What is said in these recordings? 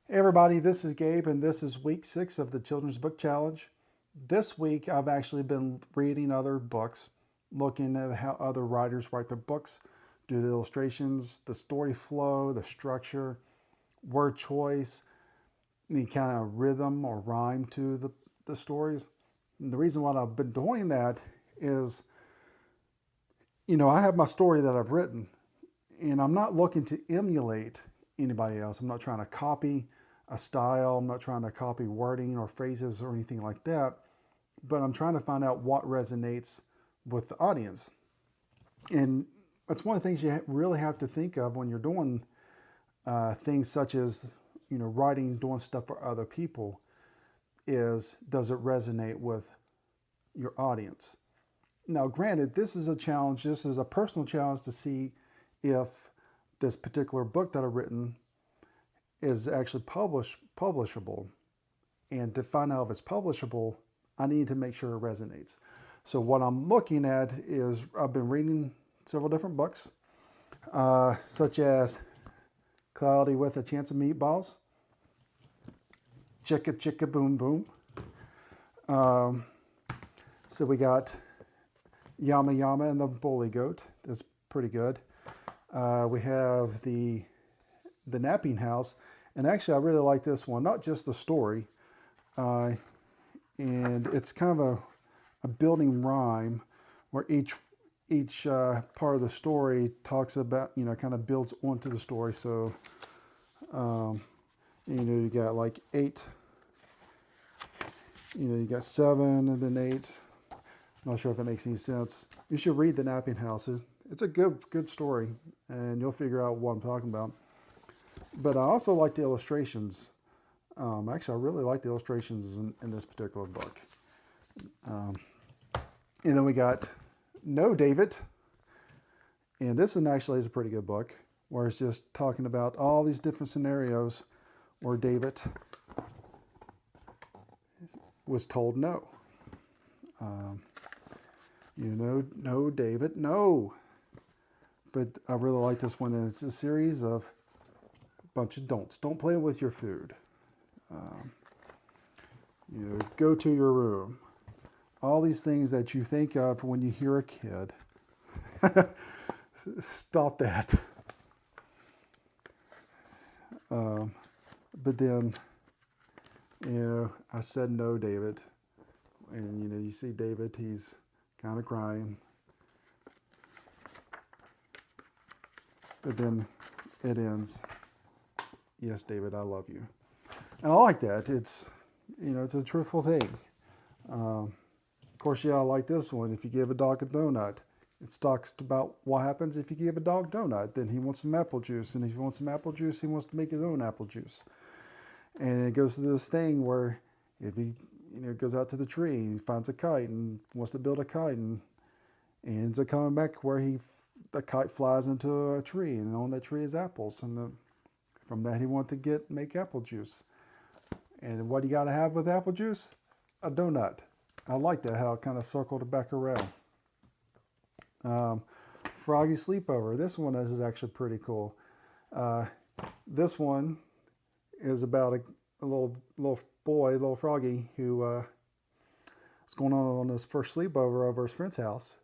Hey everybody, this is Gabe, and this is week 6 of the Children's Book Challenge. This week, I've actually been reading other books, looking at how other writers write their books, do the illustrations, the story flow, the structure, word choice, the kind of rhythm or rhyme to the stories. And the reason why I've been doing that is, I have my story that I've written, and I'm not looking to emulate anybody else. I'm not trying to copy a style. I'm not trying to copy wording or phrases or anything like that, but I'm trying to find out what resonates with the audience. And that's one of the things you really have to think of when you're doing things such as, writing, doing stuff for other people, is does it resonate with your audience? Now, granted, this is a challenge. This is a personal challenge to see if this particular book that I've written is actually publishable. And to find out if it's publishable, I need to make sure it resonates. So what I'm looking at is I've been reading several different books, such as Cloudy with a Chance of Meatballs, Chicka Chicka Boom Boom. So we got Yama Yama and the Bully Goat. That's pretty good. We have the Napping House, and actually I really like this one. Not just the story, and it's kind of a building rhyme where each part of the story talks about, kind of builds onto the story. So you got like 8. You got 7 and then 8. I'm not sure if it makes any sense. You should read The Napping House. It's a good story, and you'll figure out what I'm talking about. But I also like the illustrations. Actually, I really like the illustrations in this particular book. And then we got No David. And this one actually is a pretty good book, where it's just talking about all these different scenarios where David was told no. No, David, no. But I really like this one, and it's a series of a bunch of don'ts. Don't play with your food. Go to your room. All these things that you think of when you hear a kid. Stop that. But then, I said no, David. And, you see David, he's kind of crying. But then it ends, yes, David, I love you. And I like that. It's, it's a truthful thing. Of course, I like this one. If you give a dog a donut, it talks about what happens if you give a dog a donut. Then he wants some apple juice. And if he wants some apple juice, he wants to make his own apple juice. And it goes to this thing where if he, goes out to the tree, he finds a kite and wants to build a kite, and ends up coming back where the kite flies into a tree, and on that tree is apples. And from that, he wants to make apple juice. And what do you got to have with apple juice? A donut. I like that, how it kind of circled it back around. Froggy Sleepover. This one is actually pretty cool. This one is about a little boy, little froggy, who is going on his first sleepover over his friend's house.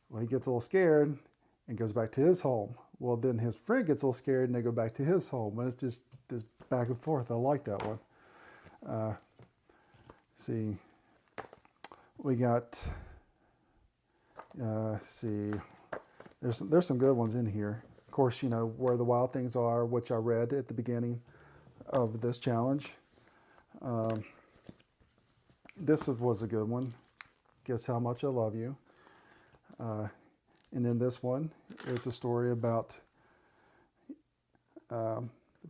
Well, he gets a little scared and goes back to his home. Well, then his friend gets a little scared and they go back to his home. And it's just this back and forth. I like that one. See, we got, see, there's some good ones in here. Of course, Where the Wild Things Are, which I read at the beginning of this challenge. This was a good one. Guess How Much I Love You. And then this one, it's a story about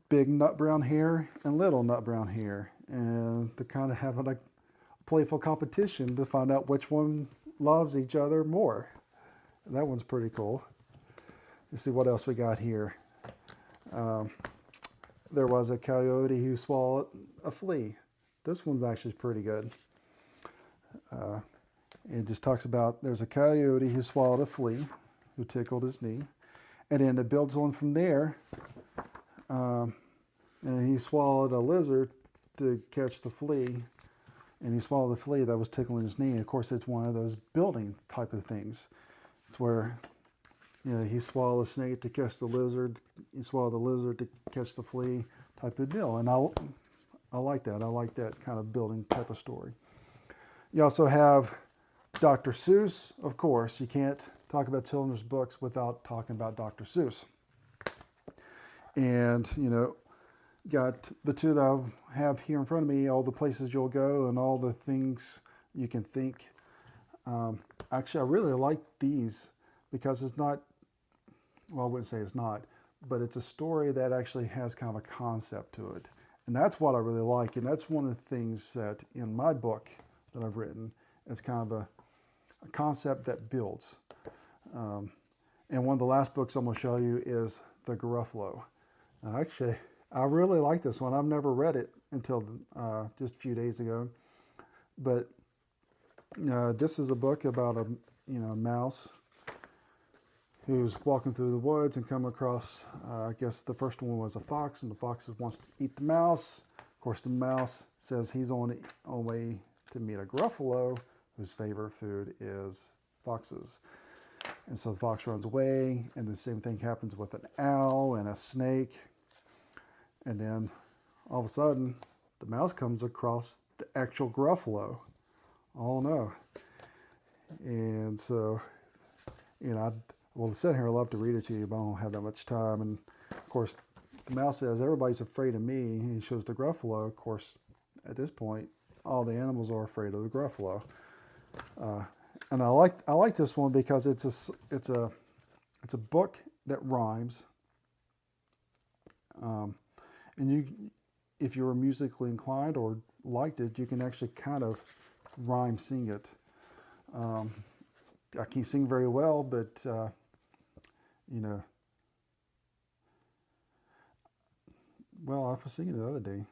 big nut brown hair and little nut brown hair. And they're kind of having a playful competition to find out which one loves each other more. And that one's pretty cool. Let's see what else we got here. There was a coyote who swallowed a flea. This one's actually pretty good. It just talks about there's a coyote who swallowed a flea, who tickled his knee. And then it builds on from there. and he swallowed a lizard to catch the flea, and he swallowed the flea that was tickling his knee. Of course, it's one of those building type of things. It's where, he swallowed a snake to catch the lizard, he swallowed the lizard to catch the flea type of deal. And I like that. I like that kind of building type of story. You also have Dr. Seuss, of course. You can't talk about children's books without talking about Dr. Seuss. And, got the two that I have here in front of me, all the places you'll go and all the things you can think. Actually, I really like these because it's not, well, I wouldn't say it's not, but it's a story that actually has kind of a concept to it. And that's what I really like. And that's one of the things that in my book that I've written, it's kind of a concept that builds. And one of the last books I'm going to show you is The Gruffalo. Now, actually, I really like this one. I've never read it until just a few days ago. But this is a book about a mouse who's walking through the woods and come across, I guess the first one was a fox, and the fox wants to eat the mouse. Of course, the mouse says he's on the way to meet a Gruffalo, whose favorite food is foxes. And so the fox runs away, and the same thing happens with an owl and a snake. And then all of a sudden, the mouse comes across the actual Gruffalo. Oh no. And so, well, sit here, I'd love to read it to you, but I don't have that much time. And of course, the mouse says, everybody's afraid of me. He shows the Gruffalo. Of course, at this point, all the animals are afraid of the Gruffalo. And I like this one because it's a book that rhymes. And if you were musically inclined or liked it, you can actually kind of rhyme sing it. I can't sing very well, but well, I was singing the other day.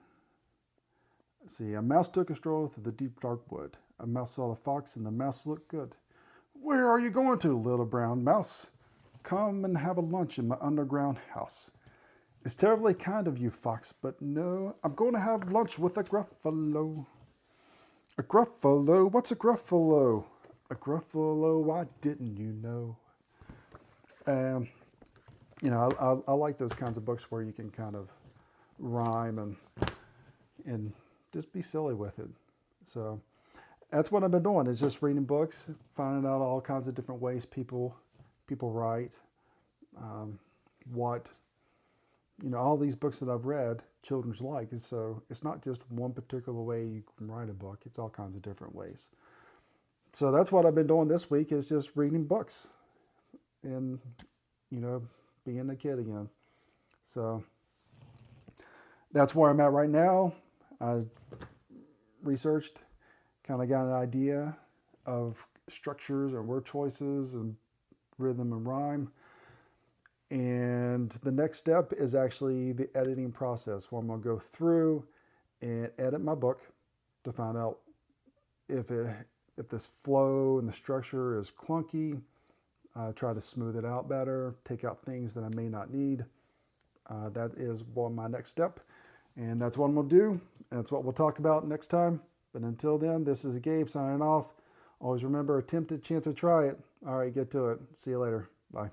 Let's see, a mouse took a stroll through the deep dark wood. A mouse saw the fox, and the mouse looked good. Where are you going to, little brown mouse? Come and have a lunch in my underground house. It's terribly kind of you, fox, but no, I'm going to have lunch with a Gruffalo. A Gruffalo? What's a Gruffalo? A Gruffalo, why didn't you know? I like those kinds of books where you can kind of rhyme and just be silly with it. So that's what I've been doing, is just reading books, finding out all kinds of different ways people write, what all these books that I've read, children's like. And so it's not just one particular way you can write a book. It's all kinds of different ways. So that's what I've been doing this week, is just reading books and, being a kid again. So that's where I'm at right now. I researched, kind of got an idea of structures and word choices and rhythm and rhyme. And the next step is actually the editing process, where I'm going to go through and edit my book to find out if this flow and the structure is clunky, try to smooth it out better, take out things that I may not need. That is my next step. And that's what I'm going to do. And that's what we'll talk about next time. But until then, this is Gabe signing off. Always remember, attempt it, chance to try it. All right, get to it. See you later. Bye.